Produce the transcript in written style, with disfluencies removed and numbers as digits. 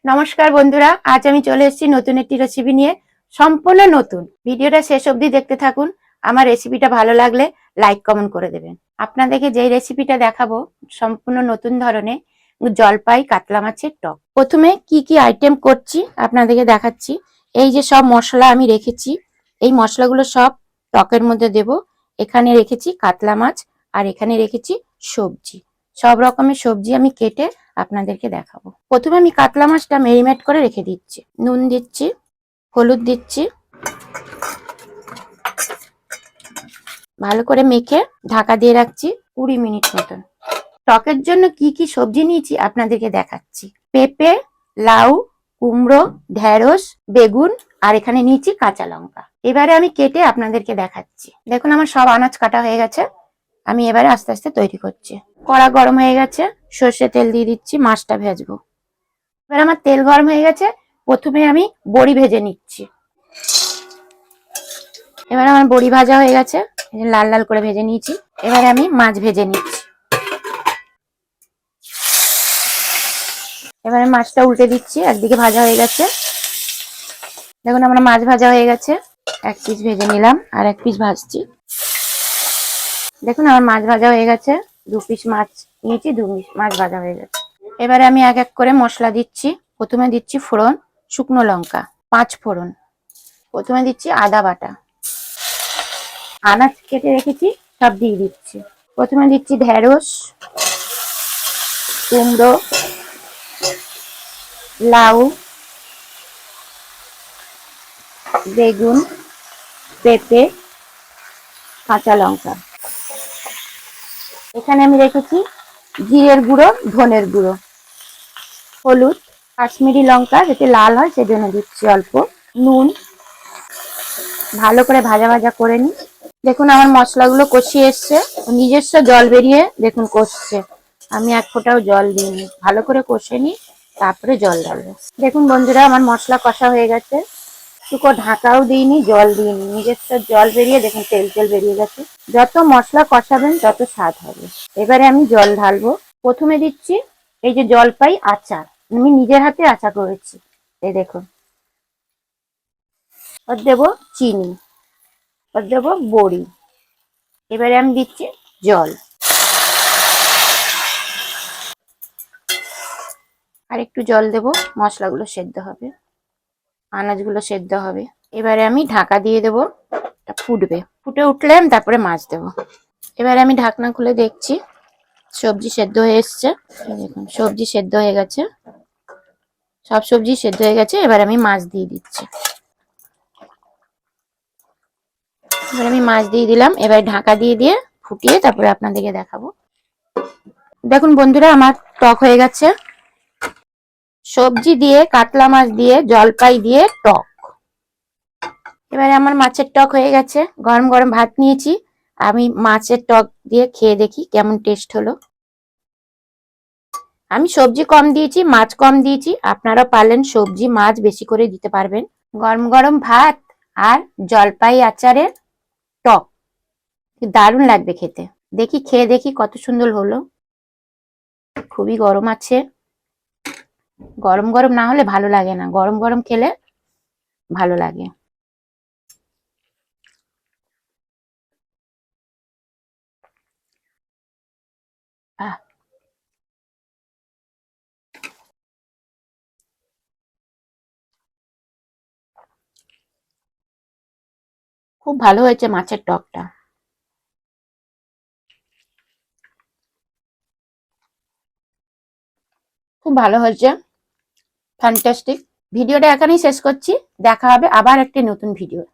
নমস্কার বন্ধুরা, আজ আমি চলে এসেছি নতুন একটি রেসিপি নিয়ে। সম্পূর্ণ নতুন। ভিডিওটা শেষ অবধি দেখতে থাকুন। আমার রেসিপিটা ভালো লাগলে লাইক কমেন্ট করে দেবেন। আপনাদেরকে যেই রেসিপিটা দেখাবো সম্পূর্ণ নতুন ধরনের জলপাই কাতলা মাছের টক। প্রথমে কি কি আইটেম করছি আপনাদেরকে দেখাচ্ছি। এই যে সব মশলা আমি রেখেছি, এই মশলাগুলো সব টকের মধ্যে দেব। এখানে রেখেছি কাতলা মাছ আর এখানে রেখেছি সবজি। সব রকমের সবজি আমি কেটে আপনাদেরকে দেখাবো। প্রথমে আমি কাতলা মাছটা মেরিনেট করে রেখে দিচ্ছি। নুন দিচ্ছি, হলুদ দিচ্ছি, ভালো করে মেখে ঢাকা দিয়ে রাখছি 20 মিনিট মতন। টকের জন্য কি কি সবজি নিয়েছি আপনাদেরকে দেখাচ্ছি। পেঁপে, লাউ, কুমড়ো, ঢেঁড়স, বেগুন আর এখানে নিয়েছি কাঁচা লঙ্কা। এবারে আমি কেটে আপনাদেরকে দেখাচ্ছি। দেখুন আমার সব আনাজ কাটা হয়ে গেছে। আমি এবারে আস্তে আস্তে তৈরি করছি। কড়া গরম হয়ে গেছে, সর্ষে তেল দিয়ে দিচ্ছি, মাছটা ভেজবো। এবার আমার তেল গরম হয়ে গেছে, প্রথমে আমি বড়ি ভেজে নিচ্ছি। এবার আমার বড়ি ভাজা হয়ে গেছে, লাল লাল করে ভেজে নিয়েছি। এবারে আমি মাছ ভেজে নিচ্ছি। এবারে মাছটা উল্টে দিচ্ছি, একদিকে ভাজা হয়ে গেছে। দেখুন আমার মাছ ভাজা হয়ে গেছে, এক পিস ভেজে নিলাম আর এক পিস ভাজছি। দেখুন আমার মাছ ভাজা হয়ে গেছে, 2 পিস মাছ নিয়েছি, 2 পিস মাছ ভাজা হয়ে গেছে। এবারে আমি এক এক করে মশলা দিচ্ছি। প্রথমে দিচ্ছি ফোড়ন, শুকনো লঙ্কা, 5 ফোড়ন। প্রথমে দিচ্ছি আদা বাটা, আনাজ কেটে রেখেছি সব দিয়ে দিচ্ছি। প্রথমে দিচ্ছি ঢেঁড়স, কুমড়ো, লাউ, বেগুন, পেঁপে, কাঁচা লঙ্কা। এখানে আমি রেখেছি জিরের গুঁড়ো, ধনের গুঁড়ো, হলুদ, কাশ্মীরি লঙ্কা যাতে লাল হয় সেজন্য দিচ্ছি অল্প, নুন। ভালো করে ভাজা ভাজা করে নিই। দেখুন আমার মশলাগুলো কষিয়ে এসছে, নিজস্ব জল বেরিয়ে দেখুন কষছে। আমি এক ফোঁটাও জল দিইনি, ভালো করে কষে নিই, তারপরে জল ঢালবো। দেখুন বন্ধুরা আমার মশলা কষা হয়ে গেছে, শুকো ঢাকাও দিইনি, জল দিইনি, নিজস্ব জল বেরিয়ে দেখুন তেল তেল বেরিয়ে গেছে। যত মশলা কষাবেন তত স্বাদ হবে। এবারে আমি জল ঢালবো। প্রথমে দিচ্ছি এই যে জলপাই আচার, আমি নিজের হাতে আচার করেছি, এই দেখুন। আর দেবো চিনি, আর দেবো বড়ি। এবারে আমি দিচ্ছি জল, আর একটু জল দেবো, মশলাগুলো সেদ্ধ হবে, আনাজগুলো সেদ্ধ হবে। এবারে আমি ঢাকা দিয়ে দেবো, ফুটবে, ফুটে উঠলে তারপরে মাছ দেবো। এবারে আমি ঢাকনা খুলে দেখছি, সবজি সেদ্ধ হয়ে এসছে। দেখুন সবজি সেদ্ধ হয়ে গেছে, সব সবজি সেদ্ধ হয়ে গেছে। এবার আমি মাছ দিয়ে দিচ্ছি। এবার আমি মাছ দিয়ে দিলাম। এবার ঢাকা দিয়ে দিয়ে ফুটিয়ে তারপরে আপনাদেরকে দেখাবো। দেখুন বন্ধুরা আমার টক হয়ে গেছে, সবজি দিয়ে, কাতলা মাছ দিয়ে, জলপাই দিয়ে টক। এবারে আমার মাছের টক হয়ে গেছে, গরম গরম ভাত নিয়েছি, আমি মাছের টক দিয়ে খেয়ে দেখি কেমন টেস্ট হলো। আমি সবজি কম দিয়েছি, মাছ কম দিয়েছি, আপনারা পারলেন সবজি মাছ বেশি করে দিতে পারবেন। গরম গরম ভাত আর জলপাই আচারের টক দারুণ লাগবে খেতে। দেখি খেয়ে দেখি কত সুন্দর হলো। খুবই গরম আছে, গরম গরম না হলে ভালো লাগে না, গরম গরম খেলে ভালো লাগে। আহ, খুব ভালো হয়েছে মাছের টকটা, খুব ভালো হয়েছে, ফ্যান্টাস্টিক। ভিডিওটা এখানেই শেষ করছি, দেখা হবে আবার একটি নতুন ভিডিও।